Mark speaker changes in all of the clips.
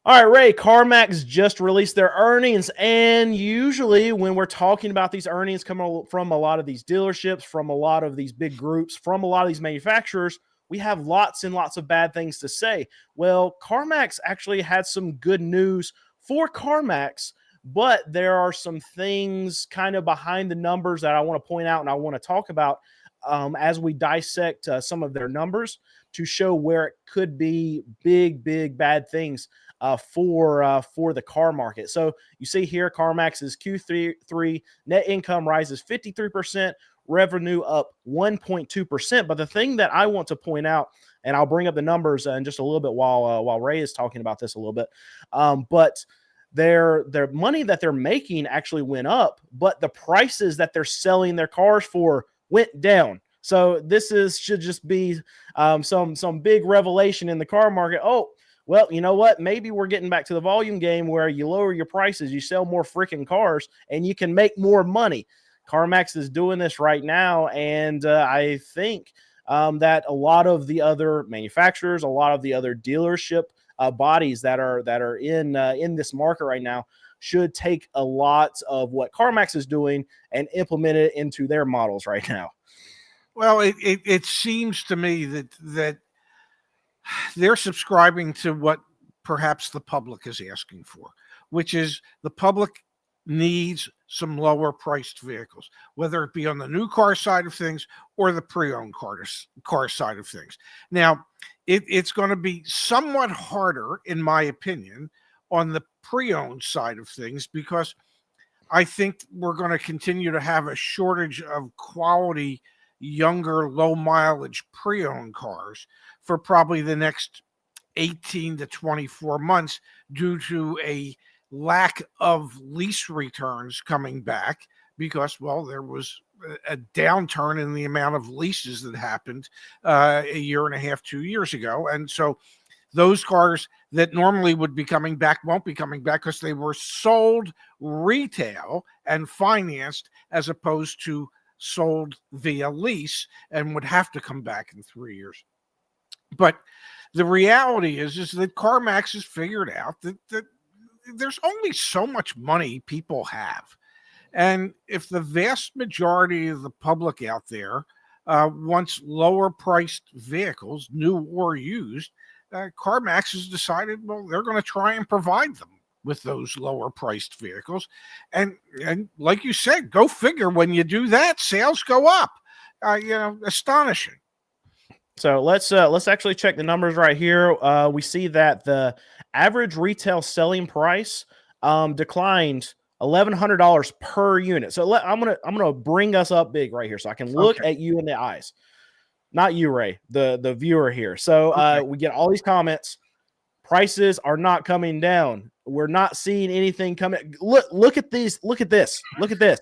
Speaker 1: All right, Ray, CarMax just released their earnings. And usually, when we're talking about these earnings coming from a lot of these dealerships, from a lot of these big groups, from a lot of these manufacturers, we have lots and lots of bad things to say. Well, CarMax actually had some good news for CarMax, but there are some things kind of behind the numbers that I want to point out and I want to talk about as we dissect some of their numbers to show where it could be big, big bad things for the car market. So you see here, CarMax's Q3 net income rises 53%, revenue up 1.2%. But the thing that I want to point out, and I'll bring up the numbers in just a little bit while Ray is talking about this a little bit, but their money that they're making actually went up, but the prices that they're selling their cars for went down. So this should just be some big revelation in the car market. Oh, well, you know what? Maybe we're getting back to the volume game where you lower your prices, you sell more freaking cars, and you can make more money. CarMax is doing this right now, and I think that a lot of the other manufacturers, a lot of the other dealership bodies that are in this market right now should take a lot of what CarMax is doing and implement it into their models right now.
Speaker 2: Well, it seems to me that they're subscribing to what perhaps the public is asking for, which is the public needs some lower priced vehicles, whether it be on the new car side of things or the pre-owned car side of things. Now, it's going to be somewhat harder, in my opinion, on the pre-owned side of things, because I think we're going to continue to have a shortage of quality, younger, low mileage pre-owned cars for probably the next 18 to 24 months due to a lack of lease returns coming back because, well, there was a downturn in the amount of leases that happened a year and a half, 2 years ago. And so those cars that normally would be coming back won't be coming back because they were sold retail and financed as opposed to sold via lease and would have to come back in 3 years. But the reality is that CarMax has figured out that there's only so much money people have. And if the vast majority of the public out there wants lower priced vehicles, new or used, CarMax has decided, well, they're going to try and provide them with those lower priced vehicles. And like you said, go figure, when you do that, sales go up. Astonishing.
Speaker 1: So let's actually check the numbers right here. We see that the average retail selling price declined $1,100 per unit. So I'm gonna bring us up big right here, so I can look at you in the eyes, not you, Ray, the viewer here. So we get all these comments. Prices are not coming down. We're not seeing anything coming. Look at these. Look at this. Look at this.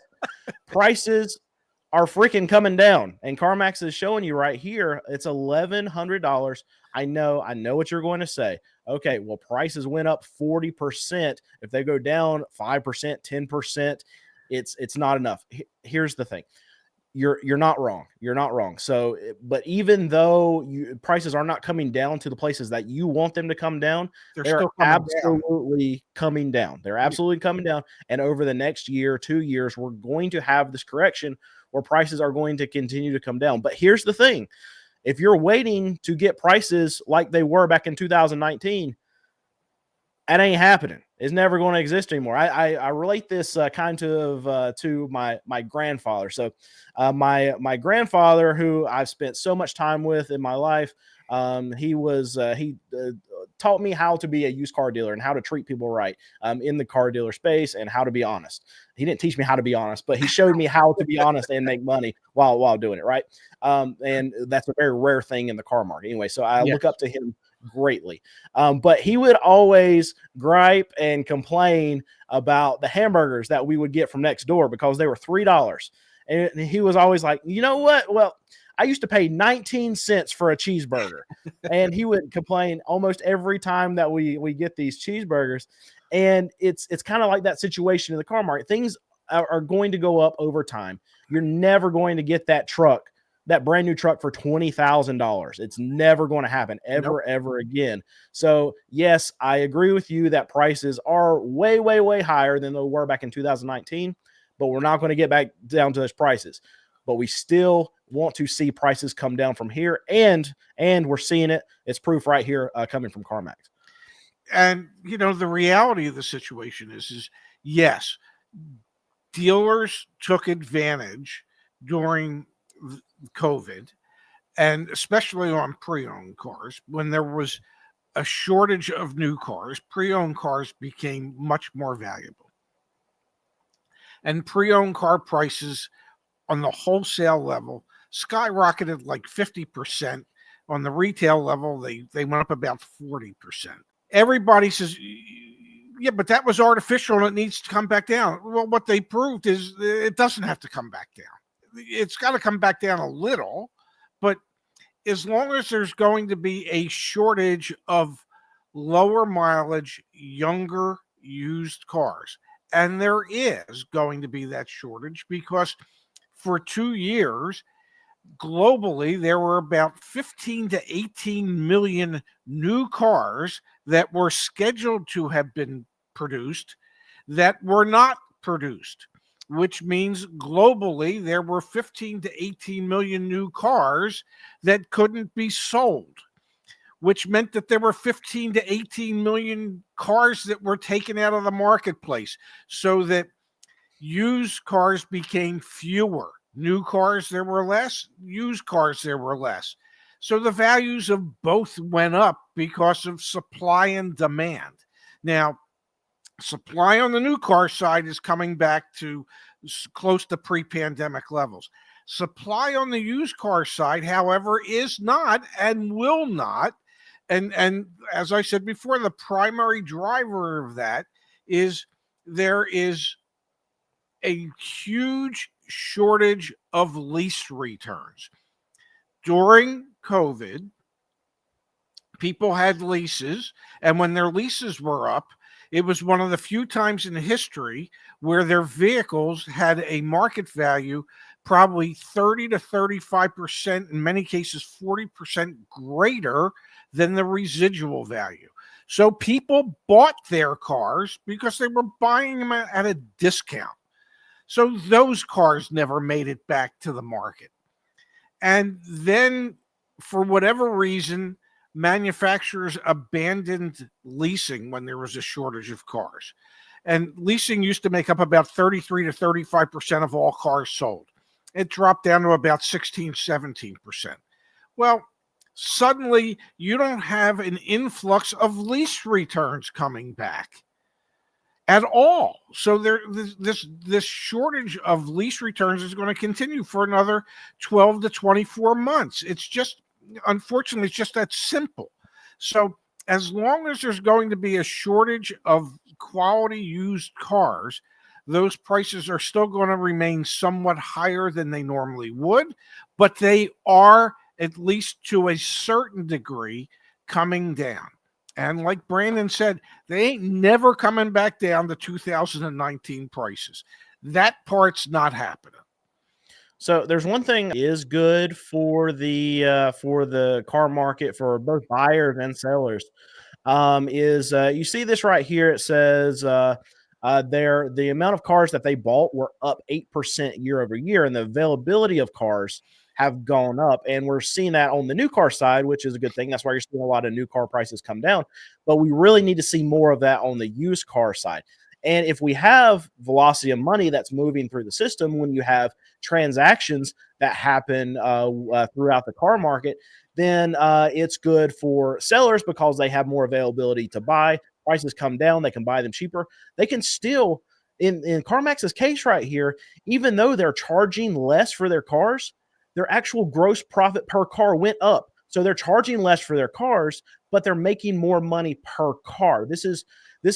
Speaker 1: Prices are freaking coming down, and CarMax is showing you right here. It's $1,100. I know what you're going to say. Okay, well, prices went up 40%. If they go down 5%, 10%, it's not enough. Here's the thing. You're not wrong. You're not wrong. So, but even though prices are not coming down to the places that you want them to come down, they're absolutely coming down. They're absolutely coming down. And over the next year, 2 years, we're going to have this correction where prices are going to continue to come down. But here's the thing. If you're waiting to get prices like they were back in 2019, that ain't happening. It's never going to exist anymore. I relate this kind of to my grandfather. So my grandfather, who I've spent so much time with in my life, he taught me how to be a used car dealer and how to treat people right in the car dealer space and how to be honest. He didn't teach me how to be honest, but he showed me how to be honest and make money while doing it, right? And that's a very rare thing in the car market. Anyway, so I look up to him greatly. But he would always gripe and complain about the hamburgers that we would get from next door because they were $3. And he was always like, you know what? Well, I used to pay 19 cents for a cheeseburger. And he would complain almost every time that we get these cheeseburgers. And it's kind of like that situation in the car market. Things are going to go up over time. You're never going to get that truck that brand new truck for $20,000. It's never going to happen
Speaker 2: Nope.
Speaker 1: ever again. So yes, I agree with you that prices are way higher than they were back in 2019, but we're not going to get back down to those prices. But we still want to see prices come down from here, and we're seeing it. It's proof right here coming from CarMax.
Speaker 2: And the reality of the situation is yes, dealers took advantage during COVID, and especially on pre-owned cars. When there was a shortage of new cars, pre-owned cars became much more valuable. And pre-owned car prices on the wholesale level skyrocketed like 50%. On the retail level, they went up about 40%. Everybody says, yeah, but that was artificial and it needs to come back down. Well, what they proved is it doesn't have to come back down. It's got to come back down a little, but as long as there's going to be a shortage of lower mileage, younger used cars, and there is going to be that shortage because for 2 years, globally, there were about 15 to 18 million new cars that were scheduled to have been produced that were not produced, which means globally there were 15 to 18 million new cars that couldn't be sold, which meant that there were 15 to 18 million cars that were taken out of the marketplace, so that used cars became fewer. New cars, there were less. Used cars, there were less. So the values of both went up because of supply and demand. Now, supply on the new car side is coming back to close to pre-pandemic levels. Supply on the used car side, however, is not and will not. And as I said before, the primary driver of that is there is a huge shortage of lease returns. During COVID, people had leases, and when their leases were up, it was one of the few times in history where their vehicles had a market value probably 30 to 35%, in many cases 40% greater than the residual value. So people bought their cars because they were buying them at a discount. So those cars never made it back to the market. And then, for whatever reason, manufacturers abandoned leasing when there was a shortage of cars. And leasing used to make up about 33 to 35% of all cars sold. It dropped down to about 16, 17%. Well, suddenly you don't have an influx of lease returns coming back at all. So this shortage of lease returns is going to continue for another 12 to 24 months. It's just, unfortunately, it's just that simple. So as long as there's going to be a shortage of quality used cars, those prices are still going to remain somewhat higher than they normally would, but they are, at least to a certain degree, coming down. And like Brandon said, they ain't never coming back down to 2019 prices. That part's not happening.
Speaker 1: So there's one thing that is good for the car market for both buyers and sellers. Is you see this right here? It says the amount of cars that they bought were up 8% year over year, and the availability of cars have gone up. And we're seeing that on the new car side, which is a good thing. That's why you're seeing a lot of new car prices come down. But we really need to see more of that on the used car side. And if we have velocity of money that's moving through the system, when you have transactions that happen throughout the car market, then it's good for sellers because they have more availability to buy. Prices come down, they can buy them cheaper. They can still, in CarMax's case right here, even though they're charging less for their cars, their actual gross profit per car went up. So they're charging less for their cars, but they're making more money per car. This is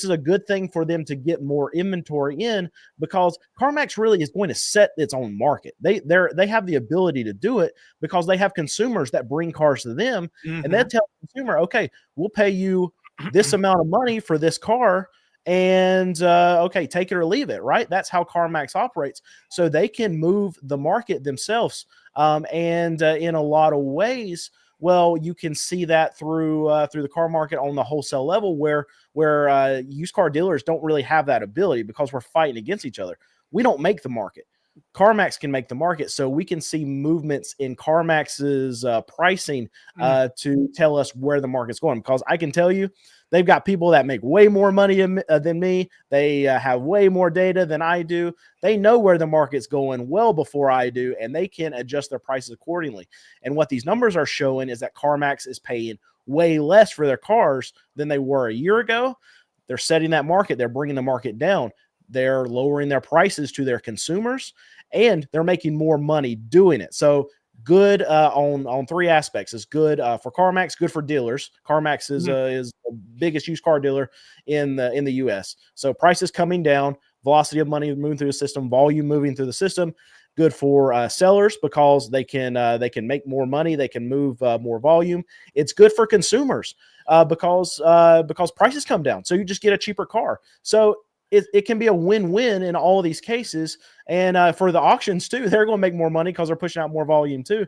Speaker 1: a good thing for them to get more inventory in, because CarMax really is going to set its own market. They have the ability to do it because they have consumers that bring cars to them, and they tell the consumer, okay, we'll pay you this amount of money for this car, and okay, take it or leave it, right? That's how CarMax operates. So they can move the market themselves. And in a lot of ways, well, you can see that through the car market on the wholesale level, where used car dealers don't really have that ability because we're fighting against each other. We don't make the market. CarMax can make the market, so we can see movements in CarMax's pricing to tell us where the market's going. Because I can tell you, they've got people that make way more money than me. They have way more data than I do. They know where the market's going well before I do, and they can adjust their prices accordingly. And what these numbers are showing is that CarMax is paying way less for their cars than they were a year ago. They're setting that market. They're bringing the market down. They're lowering their prices to their consumers, and they're making more money doing it. So good on three aspects. It's good for CarMax, good for dealers. CarMax is the biggest used car dealer in the U.S. So prices coming down, velocity of money moving through the system, volume moving through the system. Good for sellers because they can make more money, they can move more volume. It's good for consumers because prices come down, so you just get a cheaper car. So it can be a win-win in all of these cases. And for the auctions too, they're going to make more money because they're pushing out more volume too.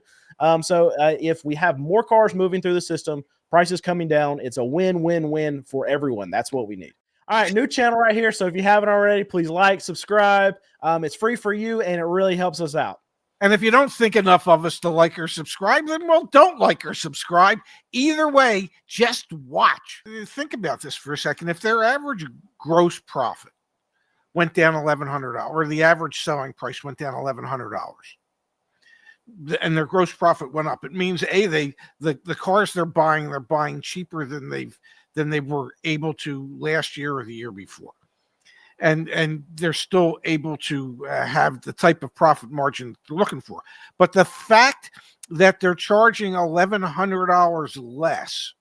Speaker 1: So if we have more cars moving through the system, prices coming down, it's a win-win-win for everyone. That's what we need. All right, new channel right here. So if you haven't already, please like, subscribe. It's free for you, and it really helps us out.
Speaker 2: And if you don't think enough of us to like or subscribe, then, well, don't like or subscribe. Either way, just watch. Think about this for a second. If their average gross profit went down $1,100, or the average selling price went down $1,100, and their gross profit went up, it means the cars they're buying cheaper than they were able to last year or the year before. And they're still able to have the type of profit margin they're looking for. But the fact that they're charging $1,100 less,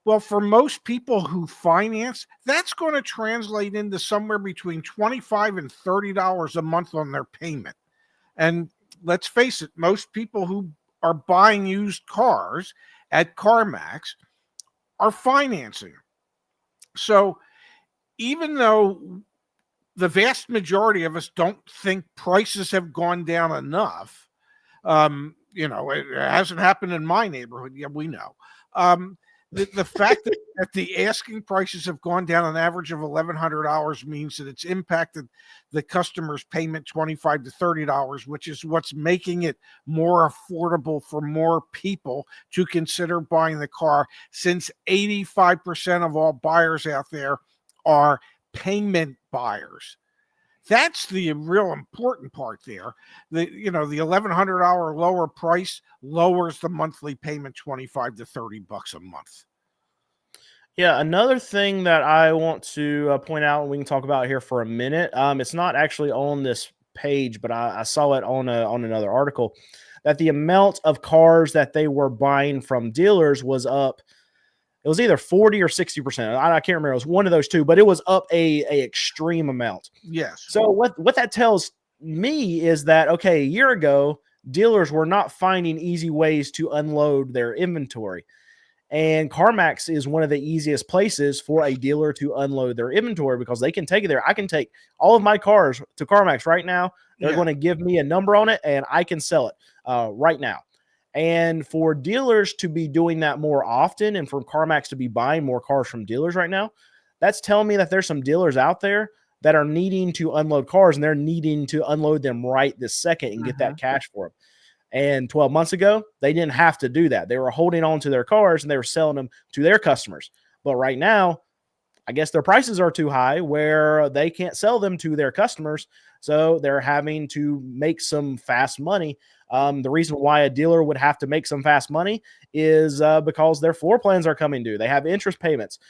Speaker 2: well, for most people who finance, that's going to translate into somewhere between $25 and $30 a month on their payment. And let's face it, most people who are buying used cars at CarMax are financing. So even though the vast majority of us don't think prices have gone down enough, it hasn't happened in my neighborhood. Yeah, we know. The fact that the asking prices have gone down an average of $1,100 means that it's impacted the customer's payment $25 to $30, which is what's making it more affordable for more people to consider buying the car, since 85% of all buyers out there are payment buyers. That's the real important part there. The $1,100 lower price lowers the monthly payment $25 to $30 a month.
Speaker 1: Yeah, another thing that I want to point out, and we can talk about here for a minute. It's not actually on this page, but I saw it on another article, that the amount of cars that they were buying from dealers was up. It was either 40 or 60%. I can't remember. It was one of those two, but it was up a extreme amount.
Speaker 2: Yes.
Speaker 1: So what that tells me is that, okay, a year ago, dealers were not finding easy ways to unload their inventory. And CarMax is one of the easiest places for a dealer to unload their inventory because they can take it there. I can take all of my cars to CarMax right now. They're going to give me a number on it, and I can sell it right now. And for dealers to be doing that more often, and for CarMax to be buying more cars from dealers right now, that's telling me that there's some dealers out there that are needing to unload cars, and they're needing to unload them right this second and get that cash for them. And 12 months ago, they didn't have to do that. They were holding on to their cars and they were selling them to their customers. But right now, I guess their prices are too high where they can't sell them to their customers. So they're having to make some fast money. The reason why a dealer would have to make some fast money is because their floor plans are coming due. They have interest payments.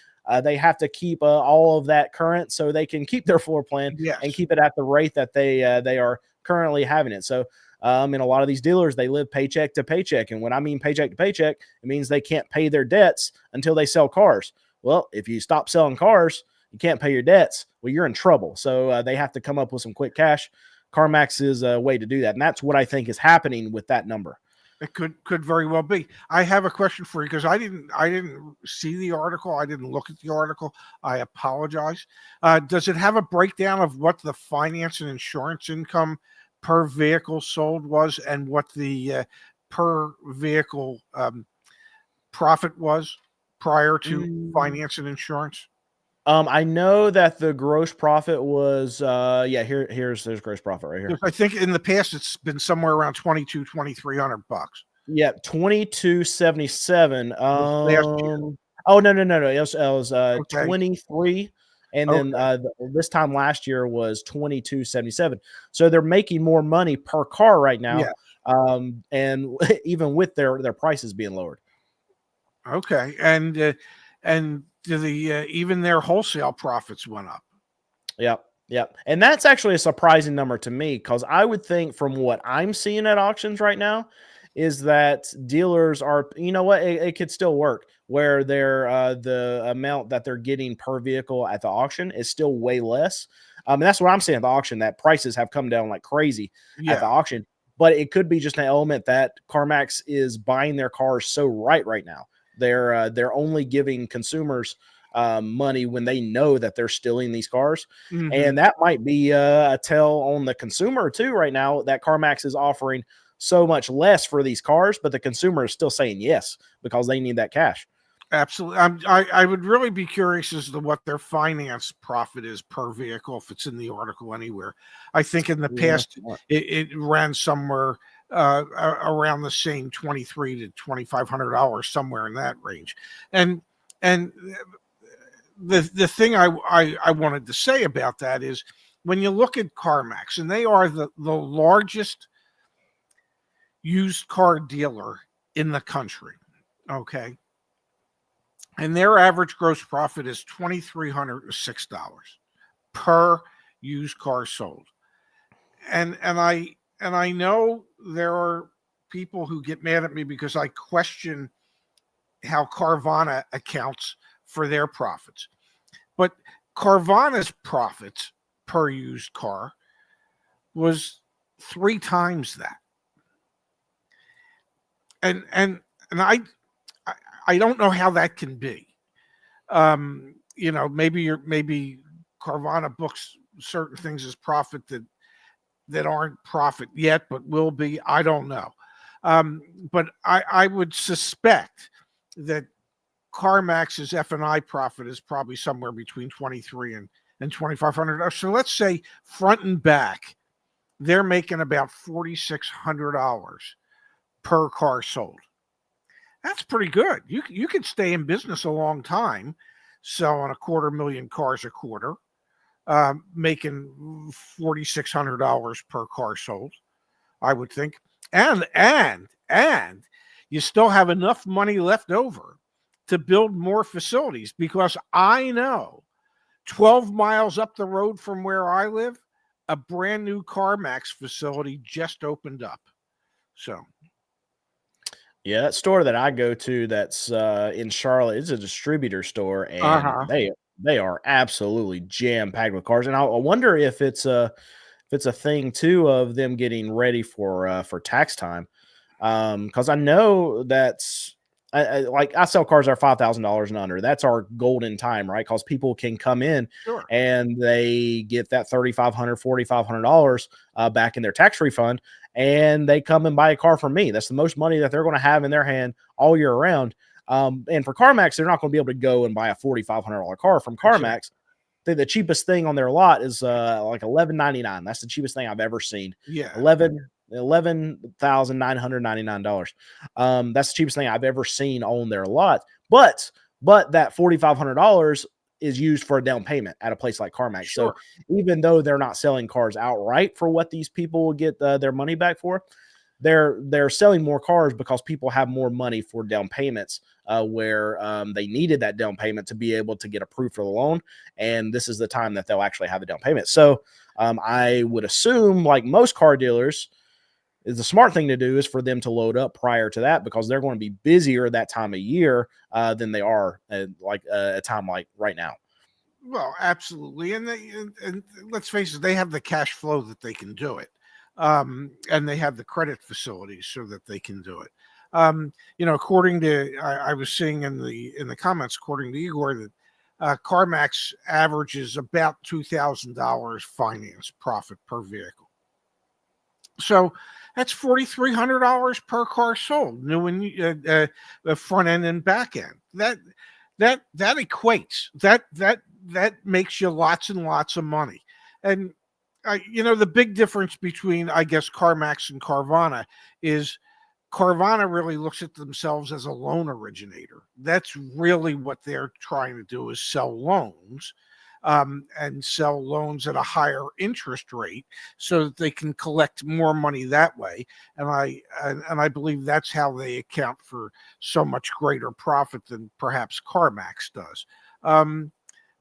Speaker 1: They have to keep all of that current so they can keep their floor plan and keep it at the rate that they are currently having it. So in a lot of these dealers, they live paycheck to paycheck. And when I mean paycheck to paycheck, it means they can't pay their debts until they sell cars. Well, if you stop selling cars, you can't pay your debts. Well, you're in trouble. So they have to come up with some quick cash. CarMax is a way to do that. And that's what I think is happening with that number.
Speaker 2: It could very well be. I have a question for you because I didn't see the article. I didn't look at the article. I apologize. Does it have a breakdown of what the finance and insurance income per vehicle sold was, and what the per vehicle profit was prior to
Speaker 1: Mm,
Speaker 2: finance and insurance?
Speaker 1: I know that the gross profit was yeah, here's there's gross profit right here.
Speaker 2: Because I think in the past it's been somewhere around 2,200 to 2,300 bucks.
Speaker 1: Yeah, 2277.
Speaker 2: Was last year.
Speaker 1: Oh no. It was
Speaker 2: Okay.
Speaker 1: 23, and then
Speaker 2: Okay.
Speaker 1: this time last year was 2277. So they're making more money per car right now.
Speaker 2: Yeah.
Speaker 1: And even with their prices being lowered.
Speaker 2: Okay. And do the even their wholesale profits went up.
Speaker 1: Yep. Yep. And that's actually a surprising number to me because I would think from what I'm seeing at auctions right now is that dealers are, you know what, it could still work where the amount that they're getting per vehicle at the auction is still way less. And that's what I'm saying at the auction, that prices have come down like crazy at the
Speaker 2: Yeah.
Speaker 1: auction. But it could be just an element that CarMax is buying their cars so right now. They're only giving consumers money when they know that they're stealing these cars.
Speaker 2: Hmm.
Speaker 1: And that might be a tell on the consumer too right now that CarMax is offering so much less for these cars, but the consumer is still saying yes because they need that cash.
Speaker 2: Absolutely. I would really be curious as to what their finance profit is per vehicle if it's in the article anywhere. I think in the
Speaker 1: Yeah.
Speaker 2: past it ran somewhere around the same 23 to $2,500, somewhere in that range. And the thing I wanted to say about that is when you look at CarMax, and they are the largest used car dealer in the country. Okay. And their average gross profit is $2,306 per used car sold. And I know there are people who get mad at me because I question how Carvana accounts for their profits. But Carvana's profits per used car was 3 times that. And I don't know how that can be. Maybe Carvana books certain things as profit that aren't profit yet, but will be. I don't know. But I would suspect that CarMax's F&I profit is probably somewhere between 23 and $2,500. So let's say front and back, they're making about $4,600 per car sold. That's pretty good. You could stay in business a long time, selling 250,000 cars a quarter, making $4,600 per car sold. I would think, and you still have enough money left over to build more facilities because I know 12 miles up the road from where I live, a brand new CarMax facility just opened up. So,
Speaker 1: Yeah, that store that I go to that's in Charlotte is a distributor store, and
Speaker 2: uh-huh.
Speaker 1: they are absolutely jam packed with cars. And I wonder if it's a thing too of them getting ready for tax time. Because I know that's like I sell cars that are $5,000 and under. That's our golden time, right? Because people can come in
Speaker 2: Sure.
Speaker 1: and they get that $3,500, $4,500 back in their tax refund, and they come and buy a car from me. That's the most money that they're going to have in their hand all year round. And for CarMax, they're not going to be able to go and buy a $4,500 car from
Speaker 2: Exactly.
Speaker 1: CarMax. The cheapest thing on their lot is like $11.99. That's the cheapest thing I've ever seen.
Speaker 2: Yeah.
Speaker 1: $11,999. That's the cheapest thing I've ever seen on their lot. But that $4,500 is used for a down payment at a place like CarMax. So
Speaker 2: Sure.
Speaker 1: even though they're not selling cars outright for what these people will get their money back for, they're selling more cars because people have more money for down payments where they needed that down payment to be able to get approved for the loan, and this is the time that they'll actually have a down payment. So I would assume, like most car dealers, is the smart thing to do is for them to load up prior to that because they're going to be busier that time of year than they are at like a time like right now.
Speaker 2: Well, absolutely. And let's face it, they have the cash flow that they can do it. and they have the credit facilities so that they can do it. According to I was seeing in the comments, according to Igor, that CarMax averages about $2,000 finance profit per vehicle. So that's $4,300 per car sold, new and front end and back end. That equates. That makes you lots and lots of money. And the big difference between, I guess, CarMax and Carvana is Carvana really looks at themselves as a loan originator. That's really what they're trying to do, is sell loans, and sell loans at a higher interest rate so that they can collect more money that way. And I believe that's how they account for so much greater profit than perhaps CarMax does.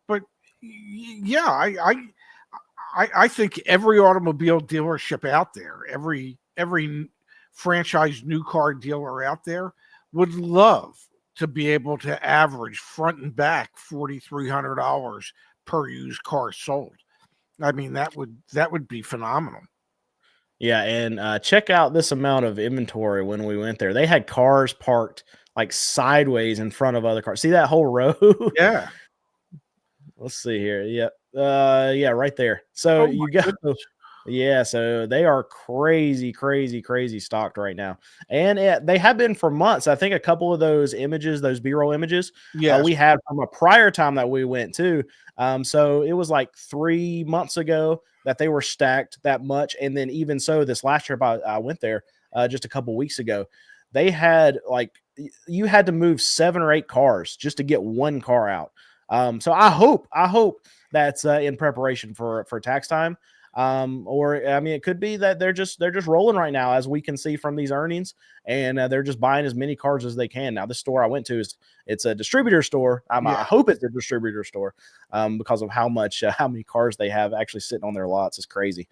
Speaker 2: But yeah, I think every automobile dealership out there, every franchise new car dealer out there would love to be able to average front and back $4,300 per used car sold. I mean, that would be phenomenal.
Speaker 1: Yeah, and check out this amount of inventory when we went there. They had cars parked like sideways in front of other cars. See that whole row?
Speaker 2: Yeah.
Speaker 1: Let's see here. Yep. Yeah, right there. So
Speaker 2: Oh
Speaker 1: you
Speaker 2: my
Speaker 1: go.
Speaker 2: goodness.
Speaker 1: Yeah, so they are crazy, crazy, crazy stocked right now, and they have been for months. I think a couple of those images, those B-roll images,
Speaker 2: Yes.
Speaker 1: we had from a prior time that we went to. So it was like 3 months ago that they were stacked that much, and then even so, this last trip I went there just a couple weeks ago, they had like you had to move 7 or 8 cars just to get one car out. So I hope that's in preparation for tax time. Or I mean, it could be that they're just rolling right now, as we can see from these earnings, and they're just buying as many cars as they can. Now, the store I went to it's a distributor store. I
Speaker 2: Yeah.
Speaker 1: hope it's a distributor store, because of how many cars they have actually sitting on their lots is crazy.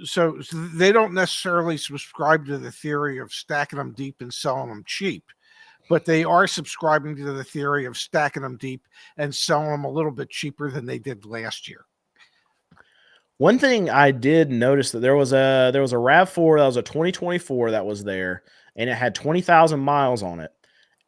Speaker 2: So they don't necessarily subscribe to the theory of stacking them deep and selling them cheap, but they are subscribing to the theory of stacking them deep and selling them a little bit cheaper than they did last year.
Speaker 1: One thing I did notice that there was a RAV4 that was a 2024 that was there, and it had 20,000 miles on it.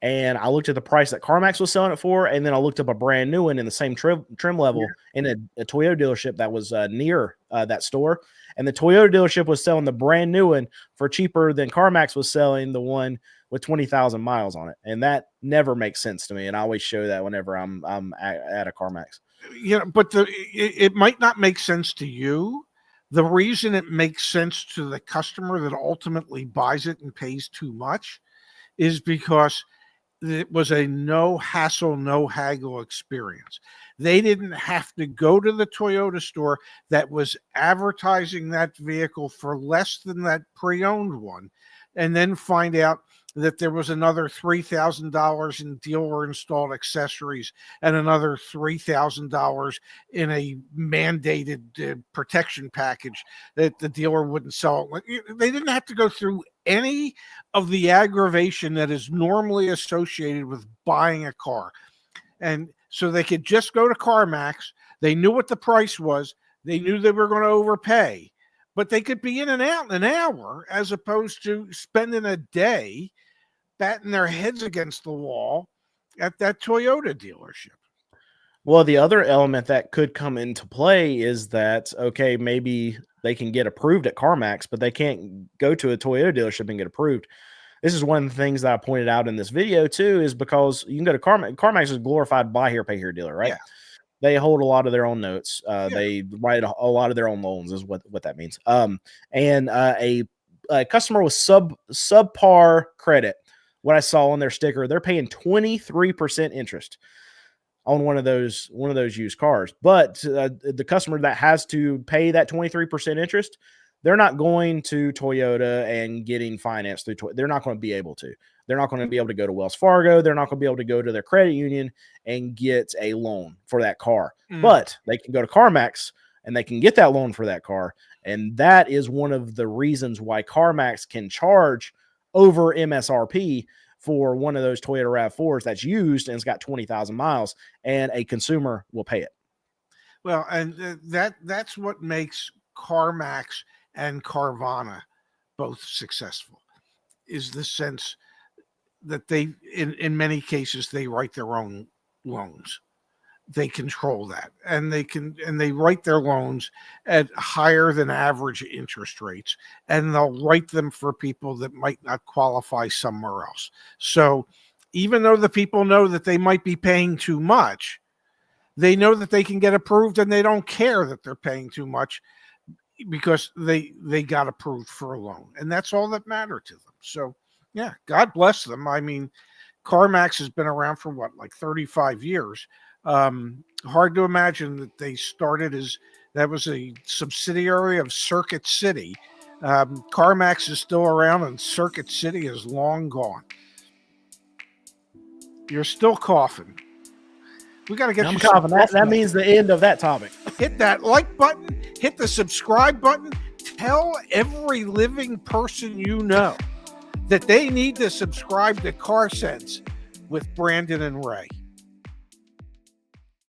Speaker 1: And I looked at the price that CarMax was selling it for, and then I looked up a brand new one in the same trim level in a Toyota dealership that was near that store. And the Toyota dealership was selling the brand new one for cheaper than CarMax was selling the one with 20,000 miles on it. And that never makes sense to me. And I always show that whenever I'm at a CarMax.
Speaker 2: But it might not make sense to you. The reason it makes sense to the customer that ultimately buys it and pays too much is because it was a no hassle, no haggle experience. They didn't have to go to the Toyota store that was advertising that vehicle for less than that pre-owned one, and then find out that there was another $3,000 in dealer installed accessories and another $3,000 in a mandated protection package that the dealer wouldn't sell. They didn't have to go through any of the aggravation that is normally associated with buying a car. And so they could just go to CarMax. They knew what the price was. They knew they were going to overpay, but they could be in and out in an hour, as opposed to spending a day batting their heads against the wall at that Toyota dealership.
Speaker 1: Well, the other element that could come into play is that, okay, maybe they can get approved at CarMax, but they can't go to a Toyota dealership and get approved. This is one of the things that I pointed out in this video too, is because you can go to CarMax. CarMax is a glorified buy here, pay here dealer, right?
Speaker 2: Yeah.
Speaker 1: They hold a lot of their own notes.
Speaker 2: Yeah.
Speaker 1: They write a lot of their own loans, is what that means. And a customer with subpar credit, what I saw on their sticker, they're paying 23% interest on one of those used cars. But the customer that has to pay that 23% interest, they're not going to Toyota and getting financed through Toyota. They're not going to be able to. They're not going to be able to go to Wells Fargo. They're not going to be able to go to their credit union and get a loan for that car. But they can go to CarMax and they can get that loan for that car. And that is one of the reasons why CarMax can charge over MSRP for one of those Toyota RAV4s that's used and it's got 20,000 miles, and a consumer will pay it.
Speaker 2: Well, and that's what makes CarMax and Carvana both successful, is the sense that they, in many cases, they write their own loans. They control that, and they write their loans at higher than average interest rates, and they'll write them for people that might not qualify somewhere else. So even though the people know that they might be paying too much, they know that they can get approved, and they don't care that they're paying too much because they got approved for a loan, and that's all that mattered to them. So yeah, God bless them. I mean, CarMax has been around for what, like 35 years. Hard to imagine that they started as, that was a subsidiary of Circuit City. CarMax is still around, and Circuit City is long gone. You're still coughing. We got to get
Speaker 1: I'm
Speaker 2: you
Speaker 1: coughing.
Speaker 2: some.
Speaker 1: That means the end of that topic.
Speaker 2: Hit that like button, hit the subscribe button. Tell every living person you know that they need to subscribe to Car Sense with Brandon and Ray.